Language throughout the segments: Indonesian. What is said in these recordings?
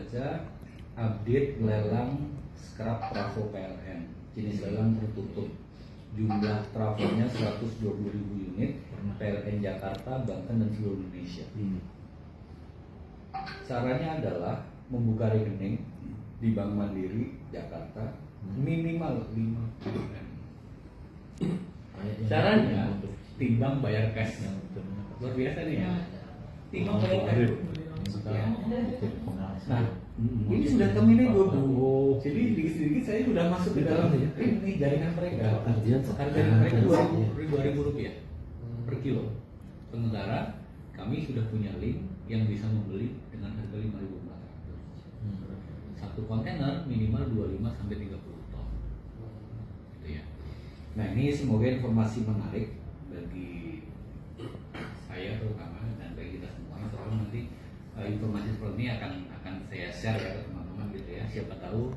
baca update lelang scrap trafo PLN, jenis lelang tertutup, jumlah trafonya 120.000 unit, PLN Jakarta, Banten dan seluruh Indonesia. Caranya adalah membuka rekening di Bank Mandiri Jakarta minimal 5 M. Caranya timbang bayar cash. Luar biasa nih ya. Timbang bayar cash. Nah, ini sudah terminable Bu. Jadi sedikit-sedikit saya sudah masuk ke dalam ini jaringan mereka. Harga mereka 2.000 rupiah per kilo. Sementara kami sudah punya link yang bisa membeli dengan harga 5.400. Satu kontainer minimal 25 sampai 30 ton. Gitu ya. Nah, ini semoga informasi menarik bagi saya terutama dan bagi kita semua. Soalnya nanti informasi seperti ini akan saya share ya ke teman-teman gitu ya. Siapa tahu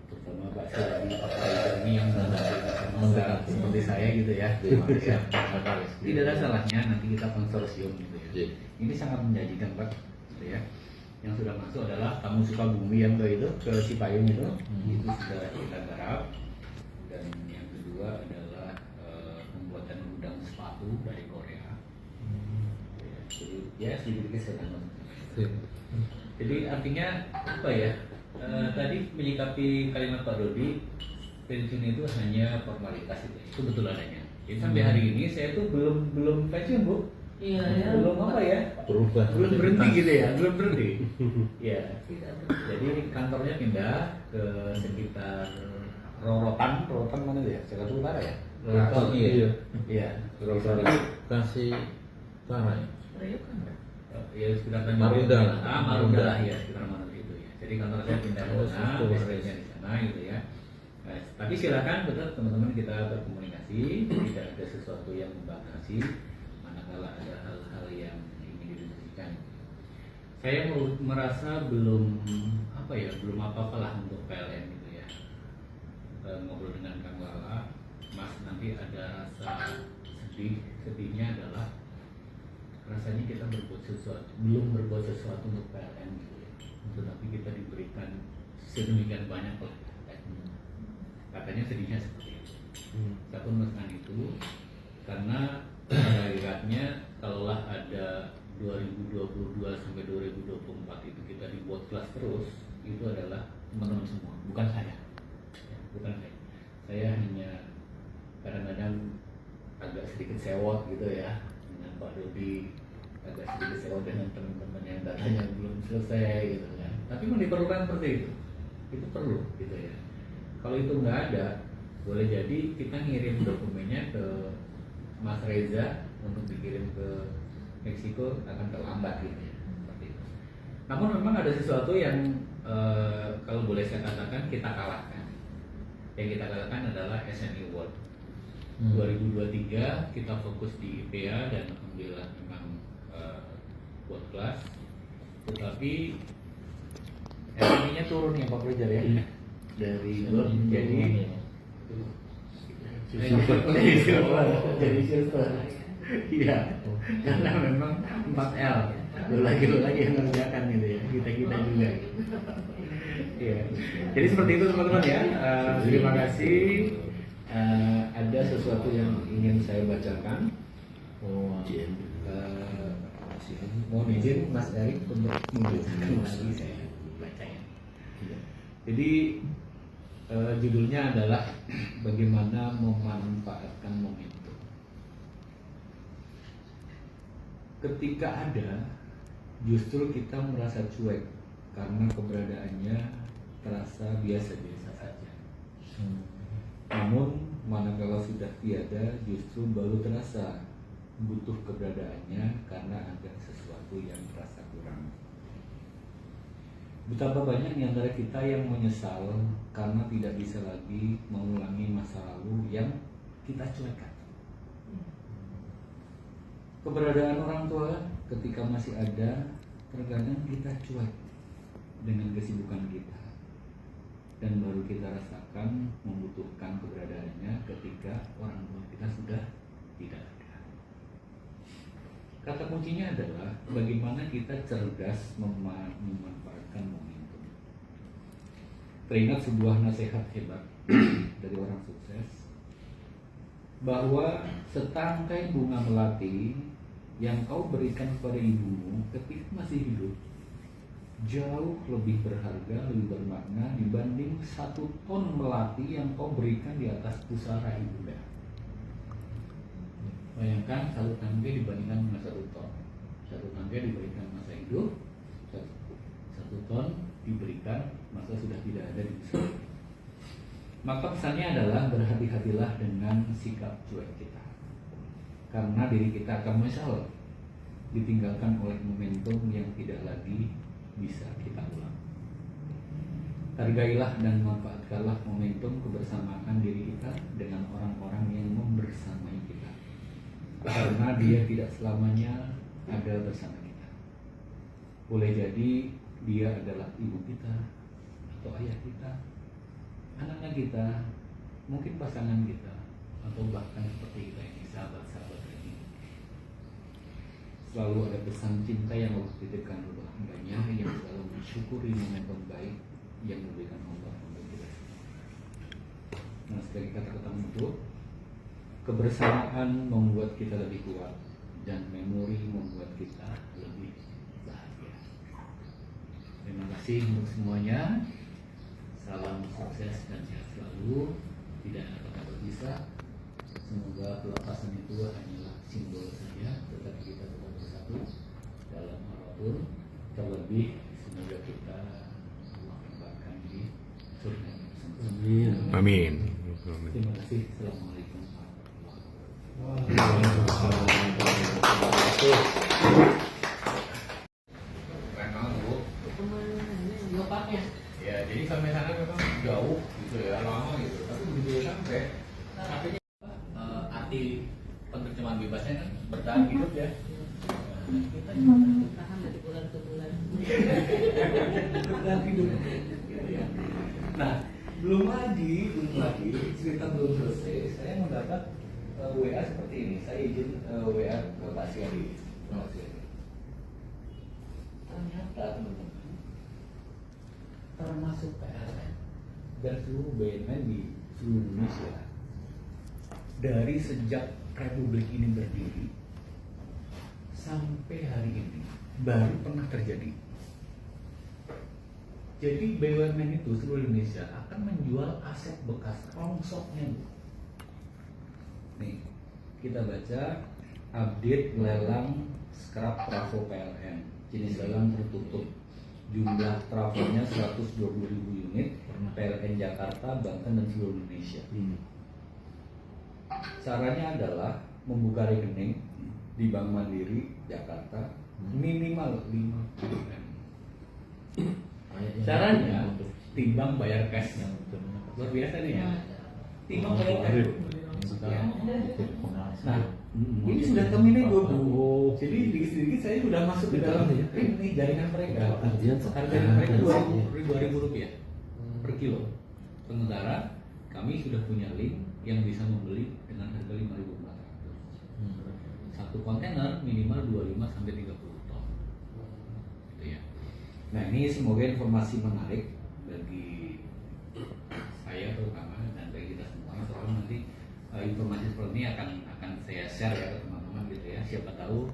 terutama Pak Siradi, Pak Siradi yang menggarap seperti saya gitu ya. Tidak ada salahnya nanti kita konsorsium gitu ya. Ini sangat menjanjikan Pak gitu ya. Yang sudah masuk adalah Tamu Sukabumi yang itu ke Cipayung itu sudah kita garap. Dan yang kedua adalah pembuatan gudang sepatu dari Korea. Jadi ya sedikit sedang. Jadi artinya apa ya? Tadi menyikapi kalimat Pak Dodi, pensiun itu hanya formalitas itu betul adanya. Jadi sampai hari ini saya tuh belum pensiun Bu. Iya ya. Belum apa ya? Belum berhenti gitu ya, belum berhenti. Ya. Jadi kantornya pindah ke sekitar Rorotan mana ya? Jakarta Utara ya? Rorotan iya. Iya. Rorotan. Kasih Utara ya? Ya sekitar Marunda lah ya, sekitar Marunda itu ya. Jadi kantor saya pindah ke sana, bisnisnya di sana gitu ya. Nah, tapi silakan tetap teman-teman kita berkomunikasi, tidak ada sesuatu yang membatasi manakala ada hal-hal yang ingin didiskusikan. Saya merasa belum apa-apa lah untuk PLN gitu ya. Ngobrol dengan Kang Lala, Mas nanti ada rasa sedihnya adalah rasanya kita belum berbuat sesuatu untuk PLN gitu ya. Tetapi kita diberikan sedemikian banyak lah. Katanya sedihnya seperti itu. Saya pun merasakan itu karena pada hakikatnya kalaulah ada 2022 sampai 2024 itu kita dibuat kelas terus, itu adalah teman-teman semua, bukan saya. Bukan saya. Saya hanya kadang-kadang agak sedikit sewot gitu ya dengan Pak Dodi, agak sedikit sewot dengan teman-teman yang datanya belum selesai gitu kan. Tapi diperlukan seperti itu perlu gitu ya. Kalau itu nggak ada, boleh jadi kita ngirim dokumennya ke Mas Reza untuk dikirim ke Meksiko akan terlambat gitu ya, seperti itu. Namun memang ada sesuatu yang kalau boleh saya katakan kita kalahkan. Yang kita kalahkan adalah SNI World. 2023 kita fokus di IPA dan alhamdulillah memang world class. Tetapi SNI-nya turun ya Pak Roger ya. Dari gold menjadi jadi silver. Iya, karena memang 4L. Lu lagi yang mengerjakan gitu ya. Kita juga. Iya. Jadi seperti itu teman-teman ya. Terima kasih. Ada sesuatu yang ingin saya bacakan. Mohon izin Mas Erik untuk membacakan lagi saya bacanya. Jadi judulnya adalah bagaimana memanfaatkan momentum. Ketika ada, justru kita merasa cuek karena keberadaannya terasa biasa-biasa saja. Namun manakala sudah tiada, justru baru terasa butuh keberadaannya karena ada sesuatu yang terasa kurang. Betapa banyak di antara kita yang menyesal karena tidak bisa lagi mengulangi masa lalu yang kita cuekkan. Keberadaan orang tua ketika masih ada, terkadang kita cuek dengan kesibukan kita. Dan baru kita rasakan membutuhkan keberadaannya ketika orang tua kita sudah tidak ada. Kata kuncinya adalah bagaimana kita cerdas memanfaatkan momentum. teringat sebuah nasihat hebat dari orang sukses, bahwa setangkai bunga melati yang kau berikan kepada ibumu ketika masih hidup jauh lebih berharga, lebih bermakna dibanding 1 ton melati yang kau berikan di atas pusara ibunda. Bayangkan 1 tangkai dibandingkan dengan 1 ton. 1 tangkai diberikan masa hidup, 1 ton diberikan masa sudah tidak ada di pusara. Maka pesannya adalah berhati-hatilah dengan sikap cuek kita, karena diri kita akan menyesal ditinggalkan oleh momentum yang tidak lagi bisa kita ulang. Hargailah dan manfaatkanlah momentum kebersamaan diri kita dengan orang-orang yang membersamai kita, karena dia tidak selamanya ada bersama kita. Boleh jadi dia adalah ibu kita atau ayah kita, anaknya kita, mungkin pasangan kita, atau bahkan seperti kita ini, sahabat-sahabat ini. Selalu ada pesan cinta yang Allah titipkan kepada hambanya, yang selalu mensyukuri momentum baik yang diberikan Allah untuk kita. Nah, sebagai kata-kata menutup, kebersamaan membuat kita lebih kuat dan memori membuat kita lebih bahagia. Terima kasih untuk semuanya. Salam sukses dan sehat selalu. Tidak ada kata berpisah. Semoga pelepasan itu hanyalah simbol saja, tetapi kita tetap bersatu dalam apapun. Terlebih semoga kita menempatkan di surga bersama. Amin. Terima kasih. Assalamualaikum warahmatullahi wabarakatuh. Ya, jadi sampai sana memang jauh gitu ya, lama gitu. Tapi begitu sampai, artinya arti penerjemahan bebasnya kan bertahan hidup ya. Kita bertahan dari bulan ke bulan. Bertahan hidup. Gitu ya. Nah, belum lagi cerita belum selesai. Saya mendapat WA seperti ini. Saya izin WA ke Pak Siari. Ternyata teman-teman, termasuk PLN dan seluruh BUMN di seluruh Indonesia, dari sejak Republik ini berdiri sampai hari ini baru pernah terjadi. Jadi BUMN itu seluruh Indonesia akan menjual aset bekas rongsoknya. Nih, kita baca update lelang scrap trafo PLN, jenis lelang tertutup. Jumlah trafonya 120.000 unit, PLN Jakarta, Banten, dan seluruh Indonesia. Caranya adalah membuka rekening di Bank Mandiri Jakarta minimal 5 M. Caranya timbang bayar cash. Luar biasa nih ya. Timbang bayar cash. Nah, ini sudah terminal 20. Jadi sedikit-sedikit saya sudah masuk ke dalam ini jaringan mereka. Harga mereka 2.000 rupiah per kilo. Sementara kami sudah punya link yang bisa membeli dengan harga 5.400. Satu kontainer minimal 25 sampai 30 ton. Gitu ya. Nah, ini semoga informasi menarik bagi saya terutama dan bagi kita semua. Soalnya nanti informasi seperti ini akan saya share ya ke teman-teman gitu ya. Siapa tahu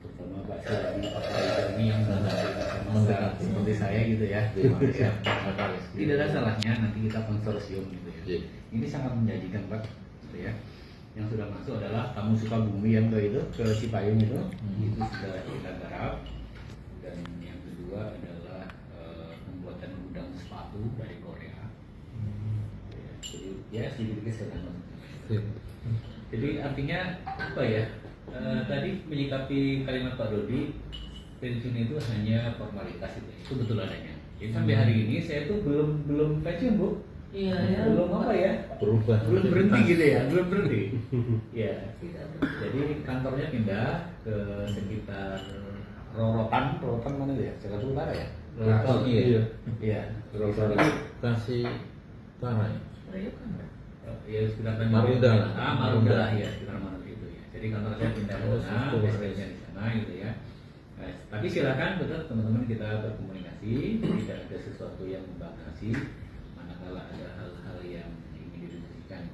terutama Pak Siradi, Pak Siradi yang bersama seperti saya gitu ya. Tidak ada salahnya nanti kita konsorsium gitu ya. Ini sangat menjanjikan Pak gitu ya. Yang sudah masuk adalah Kamu Suka Bumi yang ke Cipayung itu sudah kita garap. Dan yang kedua adalah pembuatan gudang sepatu dari Korea. Jadi ya sedikit sederhana. Jadi artinya apa ya? Tadi menyikapi kalimat Pak Dodi, pensiun itu hanya formalitas itu betul adanya. Jadi sampai hari ini saya tuh belum pensiun Bu. Iya ya. Belum apa ya? Belum berhenti gitu ya, belum berhenti. Ya. Jadi kantornya pindah ke sekitar Rorotan mana ya? Jakarta Utara ya? Rorotan iya. Iya. Rorotan kasih Utara ya. Ya sekitar Marunda. Marunda ya, sekitar Marunda itu ya. Jadi kantor saya pindah ke sana, biasanya di sana gitu ya. Nah, tapi silakan tetap teman-teman kita berkomunikasi, tidak ada sesuatu yang membatasi kala ada hal-hal yang ingin didiskusikan.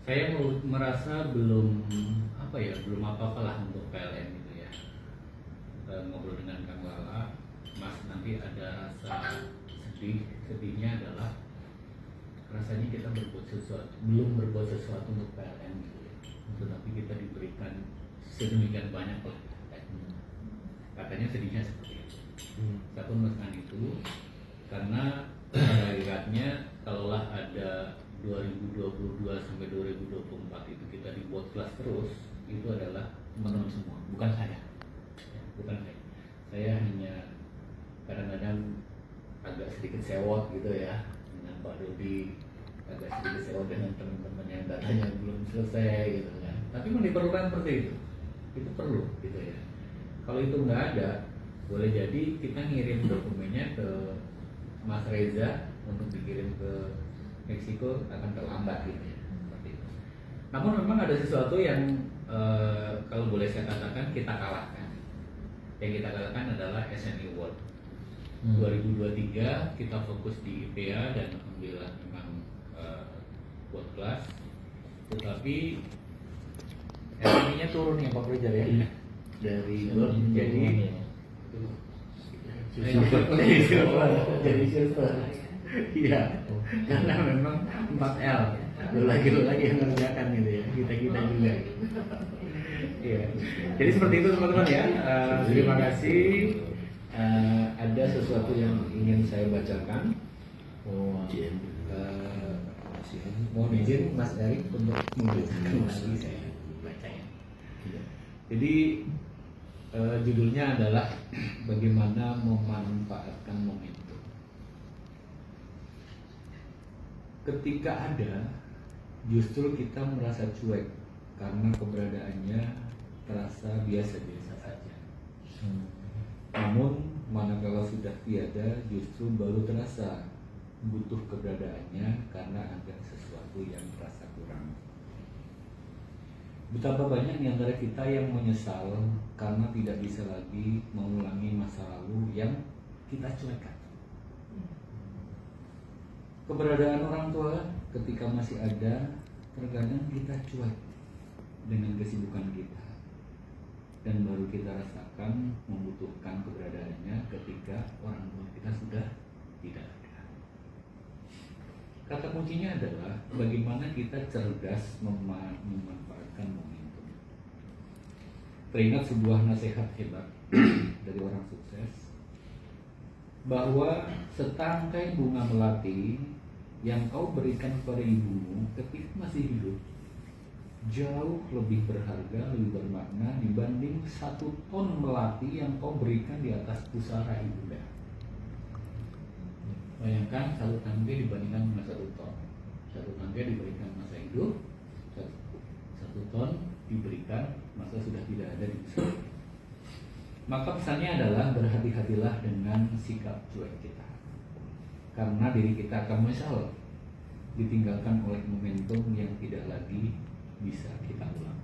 Saya merasa belum apa-apa lah untuk PLN gitu ya. Ngobrol dengan Kang Lala, Mas nanti ada rasa sedihnya adalah rasanya kita belum berbuat sesuatu untuk PLN gitu ya. Tetapi kita diberikan sedemikian banyak oleh PLN. Katanya sedihnya seperti itu. Saya pun merasakan itu karena pada hakikatnya kalaulah ada 2022 sampai 2024 itu kita dibuat kelas terus, itu adalah teman-teman semua, bukan saya. Bukan saya. Saya hanya kadang-kadang agak sedikit sewot gitu ya dengan Pak Dodi, agak sedikit sewot dengan teman-teman yang datanya belum selesai gitu kan. Tapi memang diperlukan seperti itu perlu gitu ya. Kalau itu nggak ada, boleh jadi kita ngirim dokumennya ke Mas Reza untuk dikirim ke Meksiko akan terlambat gitu ya. Seperti itu. Namun memang ada sesuatu yang kalau boleh saya katakan kita kalahkan. Yang kita kalahkan adalah SNI World. 2023 kita fokus di IPA dan alhamdulillah memang world class. Tetapi SNI-nya turun ya Pak Fajar ya. Dari gold jadi silver. Iya, karena memang 4L. Lu lagi yang ngerjakan gitu ya. Kita juga. Iya. Jadi seperti itu teman-teman ya. Terima kasih. Ada sesuatu yang ingin saya bacakan. Mohon izin Mas Erik untuk membacakan lagi saya baca ya. Jadi judulnya adalah bagaimana memanfaatkan momentum. Ketika ada, justru kita merasa cuek karena keberadaannya terasa biasa-biasa saja. Namun manakala sudah tiada, justru baru terasa butuh keberadaannya karena ada sesuatu yang terasa kurang. Betapa banyak di antara kita yang menyesal karena tidak bisa lagi mengulangi masa lalu yang kita cuekkan. Keberadaan orang tua ketika masih ada, terkadang kita cuek dengan kesibukan kita. Dan baru kita rasakan membutuhkan keberadaannya ketika orang tua kita sudah tidak ada. Kata kuncinya adalah bagaimana kita cerdas memanfaatkan momentum. Teringat sebuah nasihat hebat dari orang sukses bahwa setangkai bunga melati yang kau berikan kepada ibumu ketika masih hidup jauh lebih berharga, lebih bermakna dibanding 1 ton melati yang kau berikan di atas pusara ibunda. Bayangkan 1 tangkai dibandingkan dengan 1 ton. 1 tangkai diberikan masa hidup, 1 ton diberikan masa sudah tidak ada di pusara. Maka pesannya adalah berhati-hatilah dengan sikap cuek kita. Karena diri kita akan menyesal ditinggalkan oleh momentum yang tidak lagi bisa kita ulang.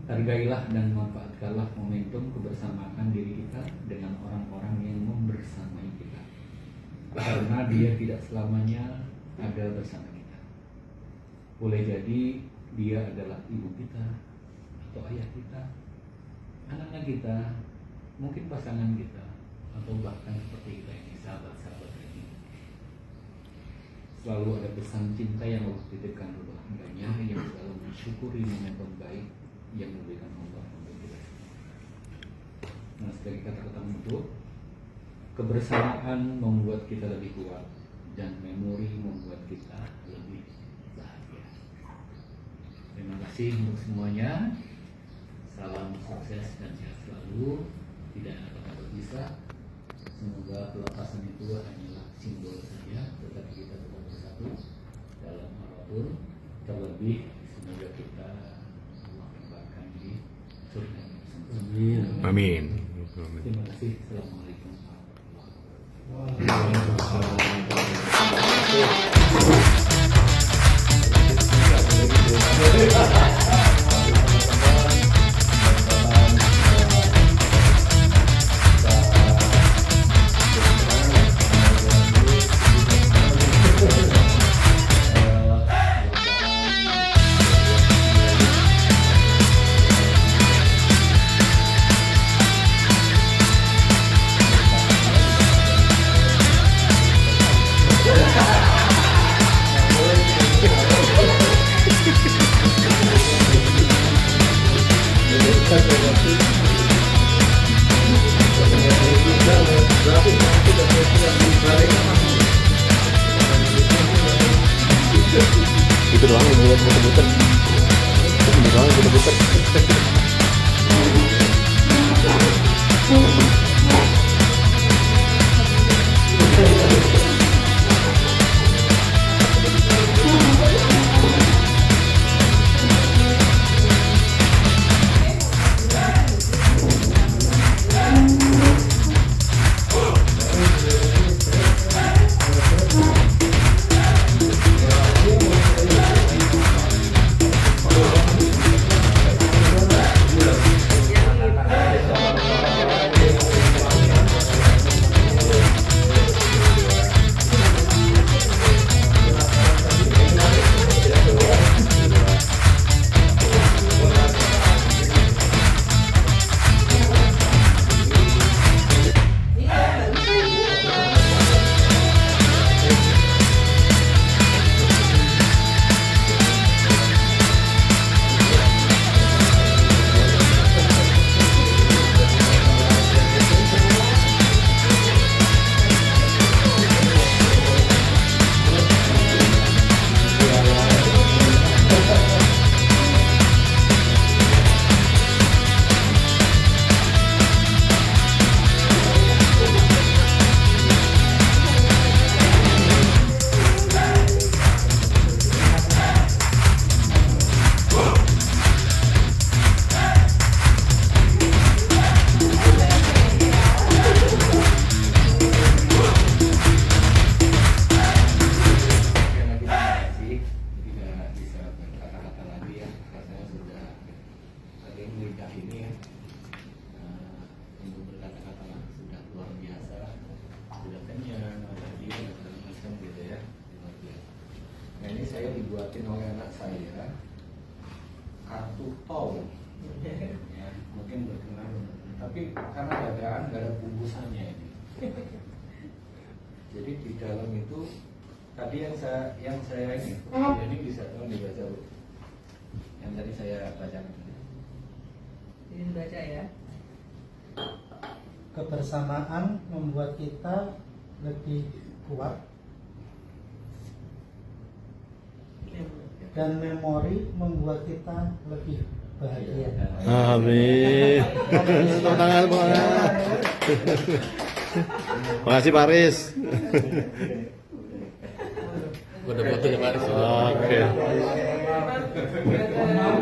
Hargailah dan manfaatkanlah momentum kebersamaan diri kita dengan orang-orang yang membersamai kita. Karena dia tidak selamanya ada bersama kita. Boleh jadi dia adalah ibu kita atau ayah kita, anak-anak kita, mungkin pasangan kita, atau bahkan seperti kita ini sahabat-sahabat ini. Selalu ada pesan cinta yang Allah titipkan oleh hambanya yang selalu mensyukuri momentum baik yang diberikan Allah untuk kita. Nah, sebagai kata-kata menutup, kebersamaan membuat kita lebih kuat dan memori membuat kita lebih bahagia. Terima kasih untuk semuanya. Salam sukses dan sehat selalu. Tidak ada kata berpisah. Semoga pelepasan itu hanyalah simbol saja, tetapi kita tetap bersatu dalam apapun. Terlebih semoga kita menempatkan di surga bersama. Amin. Terima kasih. Assalamualaikum warahmatullahi wabarakatuh. Itu doang yang buat muter-muter. Itu doang yang muter-muter. Saya dibuatin oleh anak saya kartu tol, ya, mungkin berkenan, tapi karena dadaan nggak ada bungkusannya ini. Jadi di dalam itu tadi yang saya ini bisa dibaca, Bu. Yang tadi saya bacakan. Ini dibaca ya. Kebersamaan membuat kita lebih kuat dan memori membuat kita lebih bahagia. Amin. Tepuk tangan, Pak. Makasih Pak Riz. Udah foto ya Pak Riz. Oke. Mohon maaf,